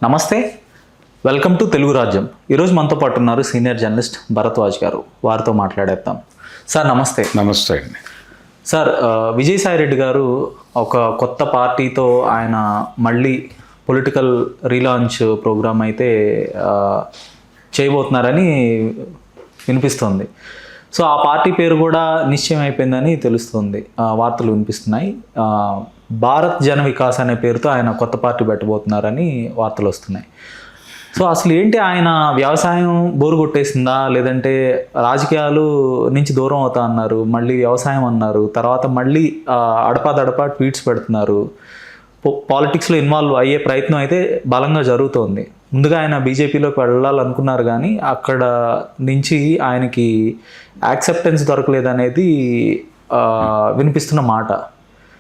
నమస్తే, welcome to Telugu రాజ్యం. ఈరోజు మనతో పాటు ఉన్నారు సీనియర్ జర్నలిస్ట్ భరద్వాజ్ గారు. వారితో మాట్లాడేద్దాం. సార్ నమస్తే. నమస్తే అండి. సార్, విజయసాయిరెడ్డి గారు ఒక కొత్త పార్టీతో ఆయన మళ్ళీ పొలిటికల్ రీలాంచ్ ప్రోగ్రామ్ అయితే చేయబోతున్నారని వినిపిస్తుంది. సో ఆ పార్టీ పేరు కూడా నిశ్చయం అయిపోయిందని తెలుస్తుంది, వార్తలు వినిపిస్తున్నాయి. భారత్ జన వికాస్ అనే పేరుతో ఆయన కొత్త పార్టీ పెట్టబోతున్నారని వార్తలు వస్తున్నాయి. సో అసలు ఏంటి, ఆయన వ్యవసాయం బోరు కొట్టేసిందా, లేదంటే రాజకీయాలు నుంచి దూరం అవుతా అన్నారు, మళ్ళీ వ్యవసాయం అన్నారు, తర్వాత మళ్ళీ అడపాదడపా ట్వీట్స్ పెడుతున్నారు. పాలిటిక్స్లో ఇన్వాల్వ్ అయ్యే ప్రయత్నం అయితే బలంగా జరుగుతోంది. ముందుగా ఆయన బీజేపీలోకి వెళ్ళాలనుకున్నారు, కానీ అక్కడ నుంచి ఆయనకి యాక్సెప్టెన్స్ దొరకలేదనేది వినిపిస్తున్న మాట.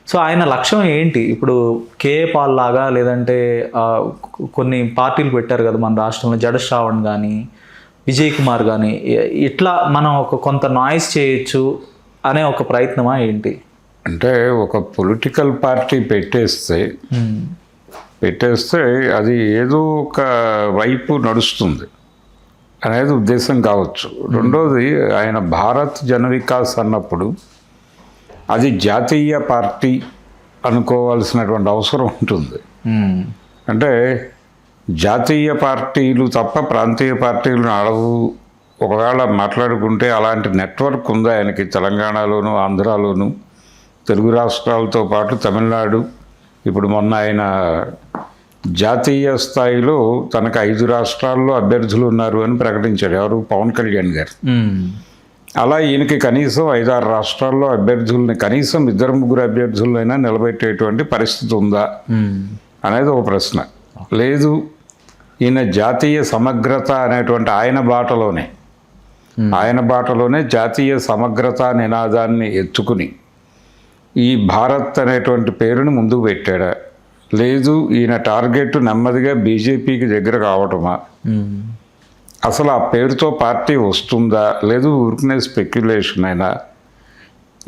సో ఆయన లక్ష్యం ఏంటి ఇప్పుడు? కేఏ పాల్ లాగా, లేదంటే కొన్ని పార్టీలు పెట్టారు కదా మన రాష్ట్రంలో, జడ శ్రావణ్ కానీ విజయ్ కుమార్ కానీ, ఇట్లా మనం కొంత నాయిస్ చేయొచ్చు అనే ఒక ప్రయత్నమా ఏంటి? అంటే ఒక పొలిటికల్ పార్టీ పెట్టేస్తే అది ఏదో ఒక వైపు నడుస్తుంది అనేది ఉద్దేశం కావచ్చు. రెండోది, ఆయన భారత్ జన వికాస్ అన్నప్పుడు అది జాతీయ పార్టీ అనుకోవాల్సినటువంటి అవసరం ఉంటుంది. అంటే జాతీయ పార్టీలు తప్ప ప్రాంతీయ పార్టీలు నడవు. ఒకవేళ మాట్లాడుకుంటే అలాంటి నెట్వర్క్ ఉందా ఆయనకి? తెలంగాణలోను, ఆంధ్రాలోను, తెలుగు రాష్ట్రాలతో పాటు తమిళనాడు. ఇప్పుడు మొన్న ఆయన జాతీయ స్థాయిలో తనకు 5 రాష్ట్రాల్లో అభ్యర్థులు ఉన్నారు అని ప్రకటించాడు. ఎవరు? పవన్ కళ్యాణ్ గారు. అలా ఈయనకి కనీసం 5-6 రాష్ట్రాల్లో అభ్యర్థుల్ని, కనీసం 2-3 అభ్యర్థులైనా నిలబెట్టేటువంటి పరిస్థితి ఉందా అనేది ఒక ప్రశ్న. లేదు, ఈయన జాతీయ సమగ్రత అనేటువంటి ఆయన బాటలోనే జాతీయ సమగ్రత నినాదాన్ని ఎత్తుకుని ఈ భారత్ అనేటువంటి పేరుని ముందుకు పెట్టాడా? లేదు, ఈయన టార్గెట్ నెమ్మదిగా బీజేపీకి దగ్గర కావటమా? అసలు ఆ పేరుతో పార్టీ వస్తుందా? లేదు ఊరికనే స్పెక్యులేషన్ అయినా?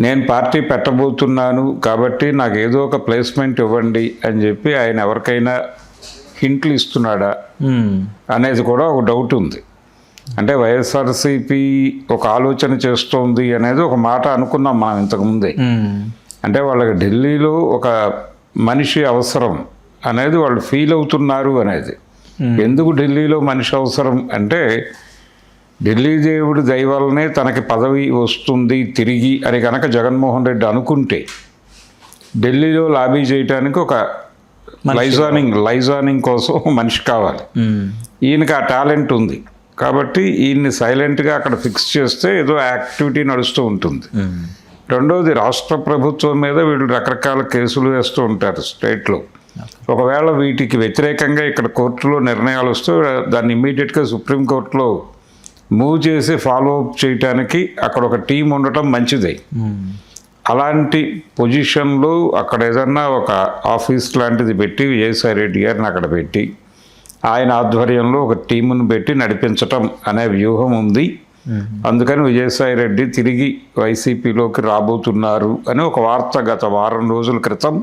నేను పార్టీ పెట్టబోతున్నాను కాబట్టి నాకు ఏదో ఒక ప్లేస్మెంట్ ఇవ్వండి అని చెప్పి ఆయన ఎవరికైనా హింట్లు ఇస్తున్నాడా అనేది కూడా ఒక డౌట్ ఉంది. అంటే వైఎస్ఆర్సీపీ ఒక ఆలోచన చేస్తోంది అనేది ఒక మాట అనుకున్నాం మనం ఇంతకుముందే. అంటే వాళ్ళకి ఢిల్లీలో ఒక మనిషి అవసరం అనేది వాళ్ళు ఫీల్ అవుతున్నారు అనేది. ఎందుకు ఢిల్లీలో మనిషి అవసరం అంటే, ఢిల్లీ దేవుడి దయ వల్లనే తనకి పదవి వస్తుంది తిరిగి అని కనుక జగన్మోహన్ రెడ్డి అనుకుంటే ఢిల్లీలో లాబీ చేయడానికి ఒక లైజానింగ్ కోసం మనిషి కావాలి. ఈయనకి ఆ టాలెంట్ ఉంది కాబట్టి ఈయన్ని సైలెంట్గా అక్కడ ఫిక్స్ చేస్తే ఏదో యాక్టివిటీ నడుస్తూ ఉంటుంది. రెండోది, రాష్ట్ర ప్రభుత్వం మీద వీళ్ళు రకరకాల కేసులు వేస్తూ ఉంటారు స్టేట్లో. ఒకవేళ వీటికి వ్యతిరేకంగా ఇక్కడ కోర్టులో నిర్ణయాలు వస్తే దాన్ని ఇమ్మీడియట్గా సుప్రీంకోర్టులో మూవ్ చేసి ఫాలో అప్ చేయడానికి అక్కడ ఒక టీం ఉండటం మంచిదే. అలాంటి పొజిషన్లో అక్కడ ఏదన్నా ఒక ఆఫీస్ లాంటిది పెట్టి విజయసాయిరెడ్డి గారిని అక్కడ పెట్టి ఆయన ఆధ్వర్యంలో ఒక టీమును పెట్టి నడిపించటం అనే వ్యూహం ఉంది. అందుకని విజయసాయిరెడ్డి తిరిగి వైసీపీలోకి రాబోతున్నారు అని ఒక వార్త గత వారం రోజుల క్రితం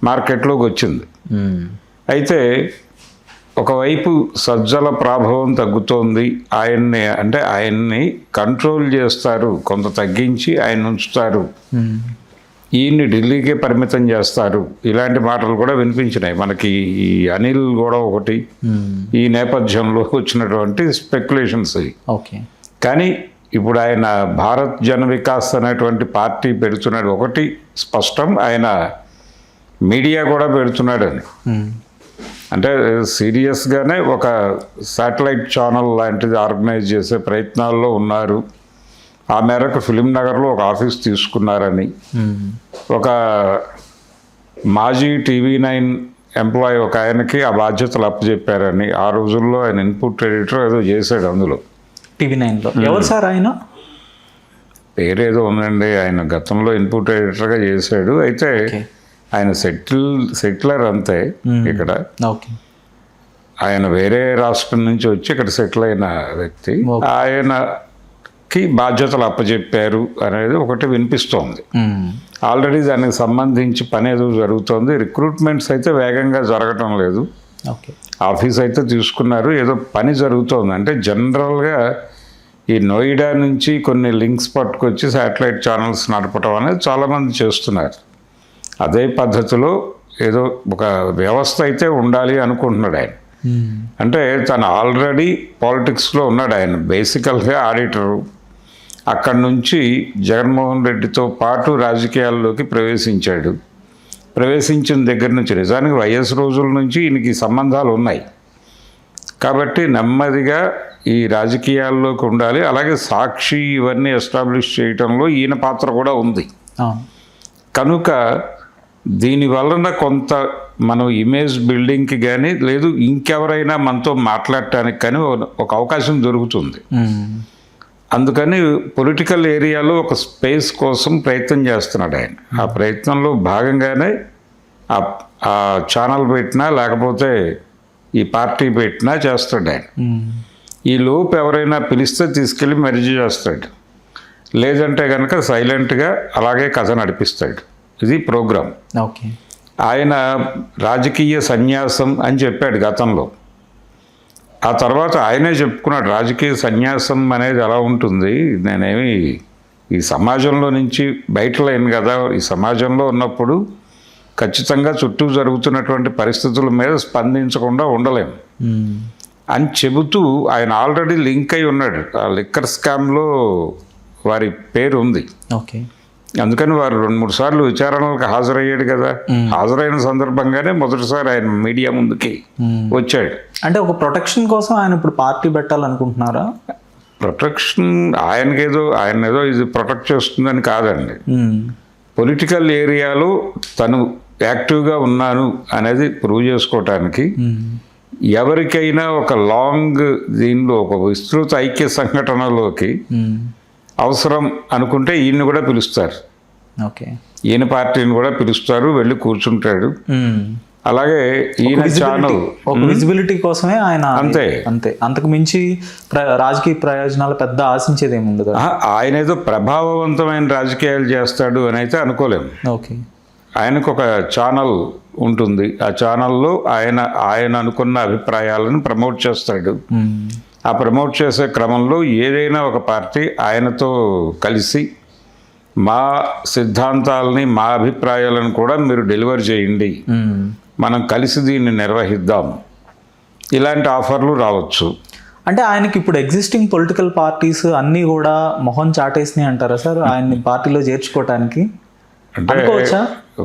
మార్కెట్లోకి వచ్చింది. అయితే ఒకవైపు సజ్జల ప్రాభవం తగ్గుతోంది. ఆయన్ని కంట్రోల్ చేస్తారు, కొంత తగ్గించి ఆయన ఉంచుతారు, ఈయన్ని ఢిల్లీకే పరిమితం చేస్తారు, ఇలాంటి మాటలు కూడా వినిపించినాయి మనకి. ఈ అనిల్ కూడా ఒకటి ఈ నేపథ్యంలో వచ్చినటువంటి స్పెక్యులేషన్స్. కానీ ఇప్పుడు ఆయన భారత్ జన వికాస్ అనేటువంటి పార్టీ పెడుతున్నాడు. ఒకటి స్పష్టం, ఆయన మీడియా కూడా పెడుతున్నాడని. అంటే సీరియస్గానే ఒక శాటిలైట్ ఛానల్ లాంటిది ఆర్గనైజ్ చేసే ప్రయత్నాల్లో ఉన్నారు. ఆ మేరకు ఫిలిం నగర్లో ఒక ఆఫీస్ తీసుకున్నారని, ఒక మాజీ TV9 ఎంప్లాయీ ఒక ఆయనకి ఆ బాధ్యతలు అప్పచెప్పారని, ఆ రోజుల్లో ఆయన ఇన్పుట్ ఎడిటర్ ఏదో చేశాడు అందులో TV9లో. ఎవరు సార్ ఆయన? పేరేదో ఉందండి. ఆయన గతంలో ఇన్పుట్ ఎడిటర్గా చేశాడు. అయితే ఆయన సెటిలర్ అంతే. ఇక్కడ ఆయన వేరే రాష్ట్రం నుంచి వచ్చి ఇక్కడ సెటిల్ అయిన వ్యక్తి. ఆయనకి బాధ్యతలు అప్పచెప్పారు అనేది ఒకటి వినిపిస్తోంది. ఆల్రెడీ దానికి సంబంధించి పని ఏదో జరుగుతోంది. రిక్రూట్మెంట్స్ అయితే వేగంగా జరగటం లేదు. ఓకే. ఆఫీస్ అయితే తీసుకున్నారు, ఏదో పని జరుగుతోంది. అంటే జనరల్గా ఈ నోయిడా నుంచి కొన్ని లింక్స్ పట్టుకొచ్చి శాటిలైట్ ఛానల్స్ నడపడం అనేది చాలామంది చేస్తున్నారు. అదే పద్ధతిలో ఏదో ఒక వ్యవస్థ అయితే ఉండాలి అనుకుంటున్నాడు ఆయన. అంటే తను ఆల్రెడీ పాలిటిక్స్లో ఉన్నాడు. ఆయన బేసికల్గా ఆడిటరు. అక్కడి నుంచి జగన్మోహన్ రెడ్డితో పాటు రాజకీయాల్లోకి ప్రవేశించాడు. ప్రవేశించిన దగ్గర నుంచి నిజానికి వైఎస్ రోజుల నుంచి ఈయనకి సంబంధాలు ఉన్నాయి. కాబట్టి నెమ్మదిగా ఈ రాజకీయాల్లోకి ఉండాలి. అలాగే సాక్షి ఇవన్నీ ఎస్టాబ్లిష్ చేయటంలో ఈయన పాత్ర కూడా ఉంది. కనుక దీని వలన కొంత మనం ఇమేజ్ బిల్డింగ్కి కానీ లేదు ఇంకెవరైనా మనతో మాట్లాడటానికి కానీ ఒక అవకాశం దొరుకుతుంది. అందుకని పొలిటికల్ ఏరియాలో ఒక స్పేస్ కోసం ప్రయత్నం చేస్తున్నాడు ఆయన. ఆ ప్రయత్నంలో భాగంగానే ఆ ఛానల్ పెట్టినా లేకపోతే ఈ పార్టీ పెట్టినా చేస్తాడు ఆయన. ఈ లోపు ఎవరైనా పిలిస్తే తీసుకెళ్ళి మెర్జ్ చేస్తాడు, లేదంటే కనుక సైలెంట్గా అలాగే కథ నడిపిస్తాడు. ఇది ప్రోగ్రాం. ఓకే. ఆయన రాజకీయ సన్యాసం అని చెప్పాడు గతంలో. ఆ తర్వాత ఆయనే చెప్పుకున్నాడు రాజకీయ సన్యాసం అనేది ఎలా ఉంటుంది, నేనేమి ఈ సమాజంలో నుంచి బయట లేను కదా, ఈ సమాజంలో ఉన్నప్పుడు ఖచ్చితంగా చుట్టూ జరుగుతున్నటువంటి పరిస్థితుల మీద స్పందించకుండా ఉండలేము అని చెబుతూ ఆయన ఆల్రెడీ లింక్ అయి ఉన్నాడు. ఆ లిక్కర్ స్కామ్లో వారి పేరు ఉంది. ఓకే. అందుకని వారు 2-3 సార్లు విచారణలకు హాజరయ్యాడు కదా. హాజరైన సందర్భంగానే మొదటిసారి ఆయన మీడియా ముందుకి వచ్చాడు. అంటే ఒక ప్రొటెక్షన్ కోసం ఆయన ఇప్పుడు పార్టీ పెట్టాలనుకుంటున్నారా? ప్రొటెక్షన్ ఆయన ఏదో ఇది ప్రొటెక్ట్ చేస్తుందని కాదండి. పొలిటికల్ ఏరియాలో తను యాక్టివ్గా ఉన్నాను అనేది ప్రూవ్ చేసుకోవటానికి ఎవరికైనా ఒక లాంగ్ దీనిలో ఒక విస్తృత ఐక్య సంఘటనలోకి అవసరం అనుకుంటే ఈయన్ని కూడా పిలుస్తారు. ఓకే. ఈయన పార్టీని కూడా పిలుస్తారు, వెళ్ళి కూర్చుంటాడు. అలాగే ఈయన ఛానల్ ఒక విజిబిలిటీ కోసమే ఆయన అంతే. అంతకు మించి రాజకీయ ప్రయోజనాలు పెద్ద ఆశించేది ఏమి ఉండదు. ఆయన ఏదో ప్రభావవంతమైన రాజకీయాలు చేస్తాడు అని అయితే అనుకోలేము. ఓకే. ఆయనకు ఒక ఛానల్ ఉంటుంది. ఆ ఛానల్లో ఆయన అనుకున్న అభిప్రాయాలను ప్రమోట్ చేస్తాడు. ఆ ప్రమోట్ చేసే క్రమంలో ఏదైనా ఒక పార్టీ ఆయనతో కలిసి మా సిద్ధాంతాలని మా అభిప్రాయాలను కూడా మీరు డెలివర్ చేయండి, మనం కలిసి దీన్ని నిర్వహిద్దాం, ఇలాంటి ఆఫర్లు రావచ్చు. అంటే ఆయనకి ఇప్పుడు ఎగ్జిస్టింగ్ పొలిటికల్ పార్టీస్ అన్నీ కూడా మొహం చాటేసినాయి అంటారా సార్ ఆయన్ని పార్టీలో చేర్చుకోవటానికి? అంటే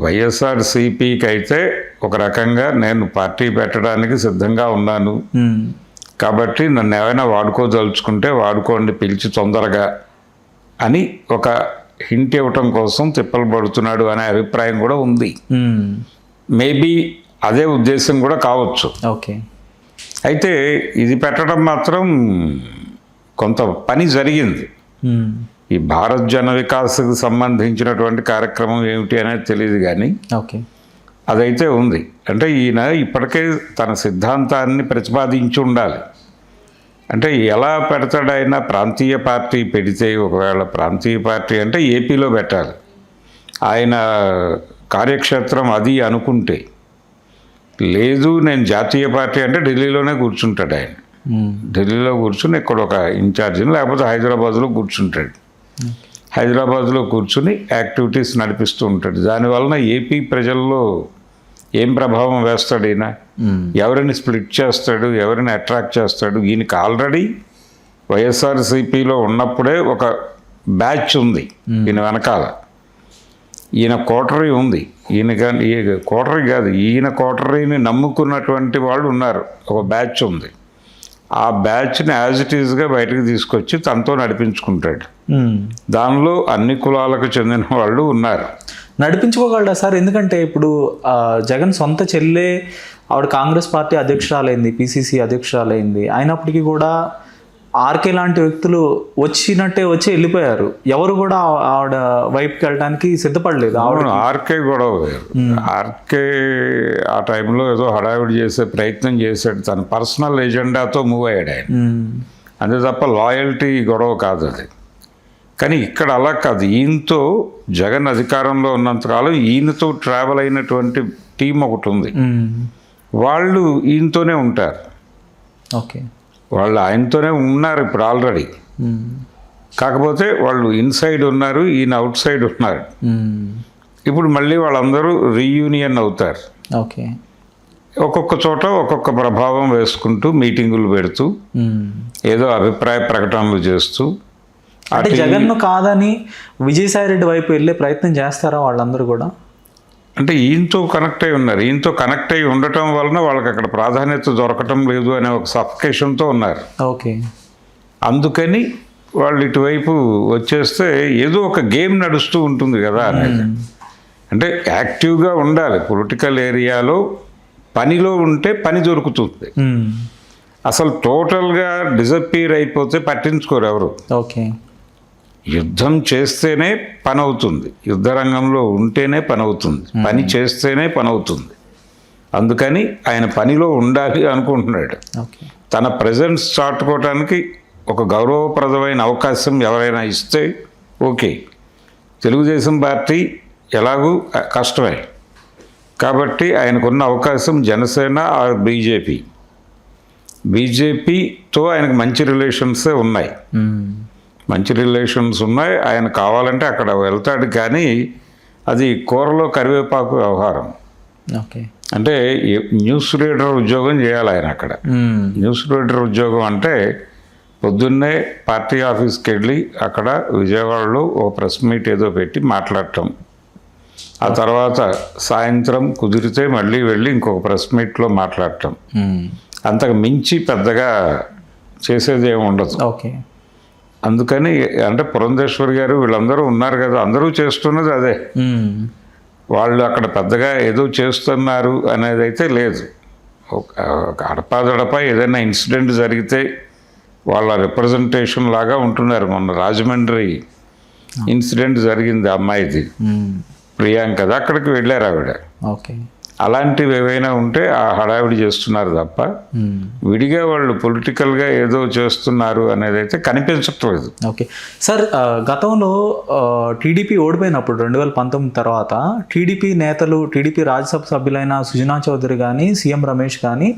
వైఎస్ఆర్సీపీకి అయితే ఒక రకంగా నేను పార్టీ పెట్టడానికి సిద్ధంగా ఉన్నాను, కాబట్టి నన్ను ఏమైనా వాడుకోదలుచుకుంటే వాడుకోండి పిలిచి తొందరగా అని ఒక హింట్ ఇవ్వటం కోసం తిప్పలు పడుతున్నాడు అనే అభిప్రాయం కూడా ఉంది. మేబీ అదే ఉద్దేశం కూడా కావచ్చు. ఓకే. అయితే ఇది పెట్టడం మాత్రం కొంత పని జరిగింది. ఈ భారత్ జన వికాస్కి సంబంధించినటువంటి కార్యక్రమం ఏమిటి అనేది తెలియదు కానీ ఓకే అదైతే ఉంది. అంటే ఈయన ఇప్పటికే తన సిద్ధాంతాన్ని ప్రతిపాదించి ఉండాలి. అంటే ఎలా పెడతాడు ఆయన? ప్రాంతీయ పార్టీ పెడితే, ఒకవేళ ప్రాంతీయ పార్టీ అంటే ఏపీలో పెట్టాలి. ఆయన కార్యక్షేత్రం అది అనుకుంటే, లేదు నేను జాతీయ పార్టీ అంటే ఢిల్లీలోనే కూర్చుంటాడు ఆయన. ఢిల్లీలో కూర్చుని ఇక్కడ ఒక ఇన్ఛార్జిని, లేకపోతే హైదరాబాద్లో కూర్చుంటాడు. హైదరాబాద్లో కూర్చుని యాక్టివిటీస్ నడిపిస్తూ ఉంటాడు. దానివలన ఏపీ ప్రజల్లో ఏం ప్రభావం వేస్తాడు ఈయన? ఎవరిని స్ప్లిట్ చేస్తాడు, ఎవరిని అట్రాక్ట్ చేస్తాడు? ఈయనకి ఆల్రెడీ వైఎస్ఆర్సీపీలో ఉన్నప్పుడే ఒక బ్యాచ్ ఉంది ఈయన వెనకాల. ఈయన కోటరీ ఉంది. ఈయన కానీ కోటరీ కాదు, ఈయన కోటరీని నమ్ముకున్నటువంటి వాళ్ళు ఉన్నారు, ఒక బ్యాచ్ ఉంది. ఆ బ్యాచ్ని యాజ్ ఇట్ ఈజ్గా బయటకు తీసుకొచ్చి తనతో నడిపించుకుంటాడు. దానిలో అన్ని కులాలకు చెందిన వాళ్ళు ఉన్నారు. నడిపించుకోగలడా సార్? ఎందుకంటే ఇప్పుడు జగన్ సొంత చెల్లె ఆవిడ కాంగ్రెస్ పార్టీ అధ్యక్షురాలైంది, పిసిసి అధ్యక్షురాలైంది. అయినప్పటికీ కూడా ఆర్కే లాంటి వ్యక్తులు వచ్చినట్టే వచ్చి వెళ్ళిపోయారు. ఎవరు కూడా ఆవిడ వైపుకి వెళ్ళడానికి సిద్ధపడలేదు. ఆర్కే గొడవ వేరు. ఆర్కే ఆ టైంలో ఏదో హడావిడి చేసే ప్రయత్నం చేశాడు, తన పర్సనల్ ఎజెండాతో మూవ్ అయ్యాడు ఆయన. అంతే తప్ప లాయల్టీ గొడవ కాదు అది. కానీ ఇక్కడ అలా కాదు. ఈయనతో జగన్ అధికారంలో ఉన్నంతకాలం ఈయనతో ట్రావెల్ అయినటువంటి టీం ఒకటి ఉంది. వాళ్ళు ఈయనతోనే ఉంటారు. ఓకే. వాళ్ళు ఆయనతోనే ఉన్నారు ఇప్పుడు ఆల్రెడీ. కాకపోతే వాళ్ళు ఇన్సైడ్ ఉన్నారు, ఈయన అవుట్ సైడ్ ఉన్నారు. ఇప్పుడు మళ్ళీ వాళ్ళందరూ రీయూనియన్ అవుతారు. ఓకే. ఒక్కొక్క చోట ఒక్కొక్క ప్రభావం వేసుకుంటూ మీటింగులు పెడుతూ ఏదో అభిప్రాయ ప్రకటనలు చేస్తూ. అంటే జగన్ను కాదని విజయసాయిరెడ్డి వైపు వెళ్ళే ప్రయత్నం చేస్తారా వాళ్ళందరూ కూడా? అంటే ఈయనతో కనెక్ట్ అయి ఉన్నారు. ఈయనతో కనెక్ట్ అయి ఉండటం వలన వాళ్ళకి అక్కడ ప్రాధాన్యత దొరకటం లేదు అనే ఒక సఫికేషన్తో ఉన్నారు. ఓకే. అందుకని వాళ్ళు ఇటువైపు వచ్చేస్తే ఏదో ఒక గేమ్ నడుస్తూ ఉంటుంది కదా అనేది. అంటే యాక్టివ్గా ఉండాలి పొలిటికల్ ఏరియాలో, పనిలో ఉంటే పని దొరుకుతుంది. అసలు టోటల్గా డిజపీర్ అయిపోతే పట్టించుకోరు ఎవరు. ఓకే. యుద్ధం చేస్తేనే పని అవుతుంది, యుద్ధ రంగంలో ఉంటేనే పని అవుతుంది, పని చేస్తేనే పని అవుతుంది. అందుకని ఆయన పనిలో ఉండాలి అనుకుంటున్నాడు. ఓకే. తన ప్రెజెన్స్ చాటుకోవటానికి ఒక గౌరవప్రదమైన అవకాశం ఎవరైనా ఇస్తే ఓకే. తెలుగుదేశం పార్టీ ఎలాగూ కష్టమే కాబట్టి ఆయనకున్న అవకాశం జనసేన ఆర్ బీజేపీతో ఆయనకు మంచి రిలేషన్సే ఉన్నాయి. మంచి రిలేషన్స్ ఉన్నాయి. ఆయన కావాలంటే అక్కడ వెళ్తాడు, కానీ అది కూరలో కరివేపాకు వ్యవహారం. ఓకే. అంటే న్యూస్ రీడర్ ఉద్యోగం చేయాలి ఆయన అక్కడ. న్యూస్ రీడర్ ఉద్యోగం అంటే పొద్దున్నే పార్టీ ఆఫీస్కి వెళ్ళి అక్కడ విజయవాడలో ఓ ప్రెస్ మీట్ ఏదో పెట్టి మాట్లాడటం, ఆ తర్వాత సాయంత్రం కుదిరితే మళ్ళీ వెళ్ళి ఇంకొక ప్రెస్ మీట్లో మాట్లాడటం, అంతకు మించి పెద్దగా చేసేది ఏమి ఉండదు. ఓకే. అందుకని అంటే పురంధేశ్వరి గారు వీళ్ళందరూ ఉన్నారు కదా, అందరూ చేస్తున్నది అదే. వాళ్ళు అక్కడ పెద్దగా ఏదో చేస్తున్నారు అనేది అయితే లేదు. అడపాదడపా ఏదైనా ఇన్సిడెంట్ జరిగితే వాళ్ళ రిప్రజెంటేషన్ లాగా ఉంటున్నారు. మొన్న రాజమండ్రి ఇన్సిడెంట్ జరిగింది, అమ్మాయిది ప్రియాంకది, అక్కడికి వెళ్ళారు ఆవిడ. ఓకే. అలాంటివి ఏవైనా ఉంటే ఆ హడావిడి చేస్తున్నారు తప్ప విడిగా వాళ్ళు పొలిటికల్గా ఏదో చేస్తున్నారు అనేది అయితే కనిపించట్లేదు. ఓకే సార్, గతంలో టీడీపీ ఓడిపోయినప్పుడు 2019 తర్వాత టీడీపీ నేతలు, టీడీపీ రాజ్యసభ సభ్యులైన సుజనా చౌదరి కానీ సీఎం రమేష్ కానీ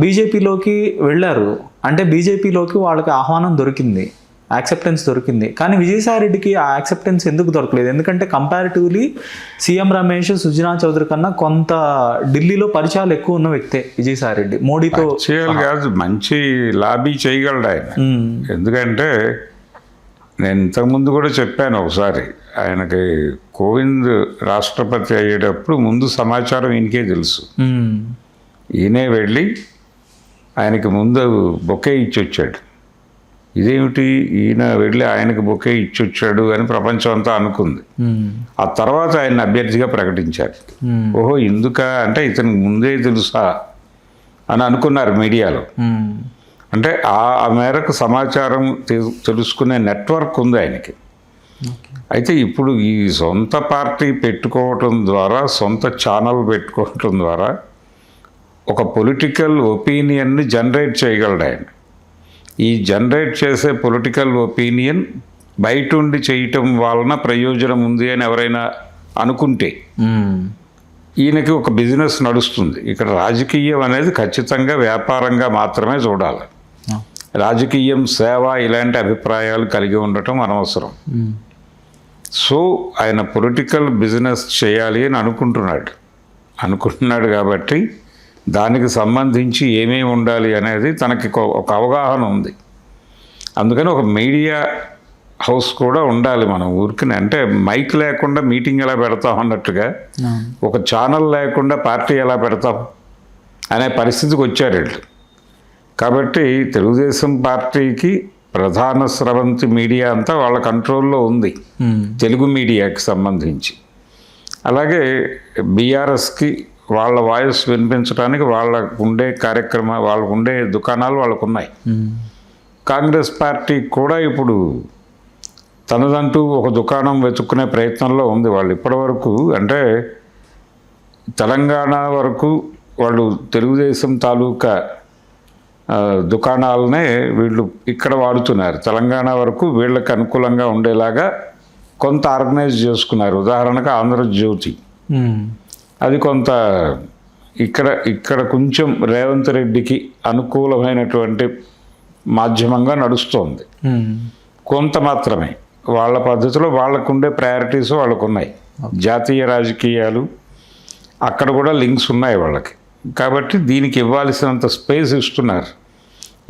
బీజేపీలోకి వెళ్ళారు. అంటే బీజేపీలోకి వాళ్ళకి ఆహ్వానం దొరికింది, యాక్సెప్టెన్స్ దొరికింది. కానీ విజయసాయిరెడ్డికి ఆ యాక్సెప్టెన్స్ ఎందుకు దొరకలేదు? ఎందుకంటే కంపారిటివ్లీ సీఎం రమేష్, సుజనా చౌదరి కన్నా కొంత ఢిల్లీలో పరిచయాలు ఎక్కువ ఉన్న వ్యక్తే విజయసాయిరెడ్డి. మోడీతో చేయాలి కాదు, మంచి లాబీ చేయగలడు ఆయన. ఎందుకంటే నేను ఇంతకుముందు కూడా చెప్పాను ఒకసారి, ఆయనకి కోవింద్ రాష్ట్రపతి అయ్యేటప్పుడు ముందు సమాచారం ఈయనకే తెలుసు. ఈయనే వెళ్ళి ఆయనకి ముందు బొకే ఇచ్చి వచ్చాడు. ఇదేమిటి ఈయన వెళ్ళి ఆయనకు బొకే ఇచ్చొచ్చాడు అని ప్రపంచం అంతా అనుకుంది. ఆ తర్వాత ఆయన అభ్యర్థిగా ప్రకటించారు. ఓహో ఇందుక అంటే ఇతనికి ముందే తెలుసా అని అనుకున్నారు మీడియాలో. అంటే ఆ మేరకు సమాచారం తెలుసుకునే నెట్వర్క్ ఉంది ఆయనకి. అయితే ఇప్పుడు ఈ సొంత పార్టీ పెట్టుకోవటం ద్వారా, సొంత ఛానల్ పెట్టుకోవటం ద్వారా ఒక పొలిటికల్ ఒపీనియన్ని జనరేట్ చేయగలడు ఆయన. ఈ జనరేట్ చేసే పొలిటికల్ ఒపీనియన్ బయట ఉండి చేయటం వలన ప్రయోజనం ఉంది అని ఎవరైనా అనుకుంటే ఈయనకి ఒక బిజినెస్ నడుస్తుంది. ఇక్కడ రాజకీయం అనేది ఖచ్చితంగా వ్యాపారంగా మాత్రమే చూడాలి. రాజకీయం, సేవ ఇలాంటి అభిప్రాయాలు కలిగి ఉండటం అనవసరం. సో ఆయన పొలిటికల్ బిజినెస్ చేయాలి అని అనుకుంటున్నాడు కాబట్టి దానికి సంబంధించి ఏమేమి ఉండాలి అనేది తనకి ఒక అవగాహన ఉంది. అందుకని ఒక మీడియా హౌస్ కూడా ఉండాలి. మనం ఊరికి అంటే మైక్ లేకుండా మీటింగ్ ఎలా పెడతాం అన్నట్టుగా ఒక ఛానల్ లేకుండా పార్టీ ఎలా పెడతాం అనే పరిస్థితికి వచ్చారు వీళ్ళు. కాబట్టి తెలుగుదేశం పార్టీకి ప్రధాన స్రవంతి మీడియా అంతా వాళ్ళ కంట్రోల్లో ఉంది, తెలుగు మీడియాకి సంబంధించి. అలాగే బీఆర్ఎస్కి వాళ్ళ వాయిస్ వినిపించడానికి వాళ్ళకు ఉండే వాళ్ళకు ఉండే దుకాణాలు వాళ్ళకు ఉన్నాయి. కాంగ్రెస్ పార్టీ కూడా ఇప్పుడు తనదంటూ ఒక దుకాణం వెతుక్కునే ప్రయత్నంలో ఉంది. వాళ్ళు ఇప్పటివరకు అంటే తెలంగాణ వరకు వాళ్ళు తెలుగుదేశం తాలూకా దుకాణాలనే వీళ్ళు ఇక్కడ వాడుతున్నారు. తెలంగాణ వరకు వీళ్ళకి అనుకూలంగా ఉండేలాగా కొంత ఆర్గనైజ్ చేసుకున్నారు. ఉదాహరణకు ఆంధ్రజ్యోతి, అది కొంత ఇక్కడ కొంచెం రేవంత్ రెడ్డికి అనుకూలమైనటువంటి మాధ్యమంగా నడుస్తోంది. కొంత మాత్రమే. వాళ్ళ పద్ధతిలో వాళ్ళకుండే ప్రయారిటీస్ వాళ్ళకు ఉన్నాయి. జాతీయ రాజకీయాలు అక్కడ కూడా లింక్స్ ఉన్నాయి వాళ్ళకి. కాబట్టి దీనికి ఇవ్వాల్సినంత స్పేస్ ఇస్తున్నారు.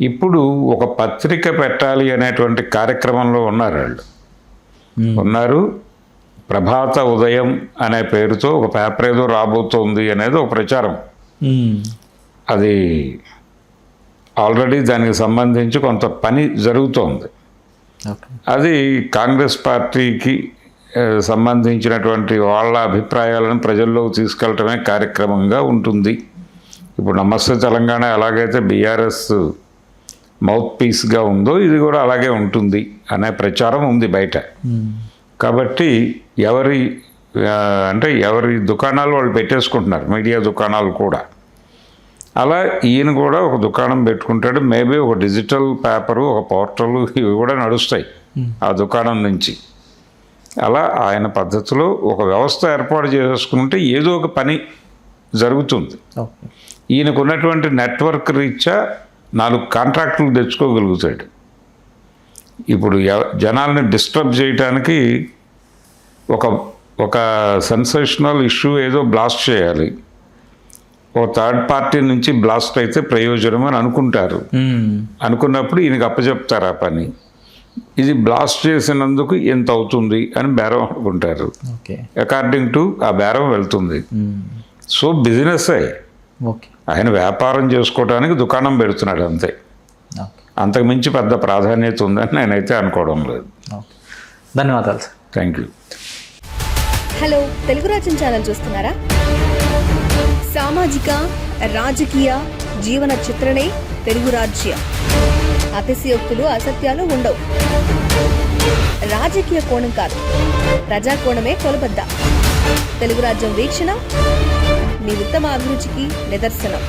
ఇప్పుడు ఒక పత్రిక పెట్టాలి అనేటువంటి కార్యక్రమంలో ఉన్నారు వాళ్ళు. ఉన్నారు. ప్రభాత ఉదయం అనే పేరుతో ఒక పేపర్ ఏదో రాబోతోంది అనేది ఒక ప్రచారం. అది ఆల్రెడీ దానికి సంబంధించి కొంత పని జరుగుతోంది. అది కాంగ్రెస్ పార్టీకి సంబంధించినటువంటి వాళ్ళ అభిప్రాయాలను ప్రజల్లోకి తీసుకెళ్ళటమే కార్యక్రమంగా ఉంటుంది. ఇప్పుడు నమస్తే తెలంగాణ ఎలాగైతే బీఆర్ఎస్ మౌత్ పీస్గా ఉందో ఇది కూడా అలాగే ఉంటుంది అనే ప్రచారం ఉంది బయట. కాబట్టి ఎవరి దుకాణాలు వాళ్ళు పెట్టేసుకుంటున్నారు, మీడియా దుకాణాలు కూడా. అలా ఈయన కూడా ఒక దుకాణం పెట్టుకుంటాడు. మేబీ ఒక డిజిటల్ పేపరు, ఒక పోర్టల్ ఇవి కూడా నడుస్తాయి ఆ దుకాణం నుంచి. అలా ఆయన పద్ధతిలో ఒక వ్యవస్థ ఏర్పాటు చేసుకుంటే ఏదో ఒక పని జరుగుతుంది. ఈయనకు ఉన్నటువంటి నెట్వర్క్ రీత్యా 4 కాంట్రాక్టులు తెచ్చుకోగలుగుతాడు. ఇప్పుడు జనాల్ని డిస్టర్బ్ చేయడానికి ఒక సెన్సేషనల్ ఇష్యూ ఏదో బ్లాస్ట్ చేయాలి. ఒక థర్డ్ పార్టీ నుంచి బ్లాస్ట్ అయితే ప్రయోజనం అని అనుకుంటారు. అనుకున్నప్పుడు ఈయనకి అప్పచెప్తారు ఆ పని. ఇది బ్లాస్ట్ చేసినందుకు ఎంత అవుతుంది అని బేరం అనుకుంటారు. అకార్డింగ్ టు ఆ బేరం వెళ్తుంది. సో బిజినెస్ ఆయన వ్యాపారం చేసుకోవడానికి దుకాణం పెడుతున్నాడు అంతే. అంతకుమించి పెద్ద ప్రాధాన్యత ఉందని నేనైతే అనుకోవడం లేదు. ధన్యవాదాలు sir. Thank you. Hello, Telugu రాజ్యం ఛానల్ చూస్తున్నారా? సామాజిక, రాజకీయ, జీవన చిత్రణే తెలుగు రాజ్యం. అతిశయోక్తులు, అసత్యాలు ఉండవు. రాజకీయ కోణం కాదు, ప్రజా కోణమే కొలబద్ద. తెలుగు రాజ్యం వీక్షణ మీ ఉత్తమ అభిరుచికి నిదర్శనం.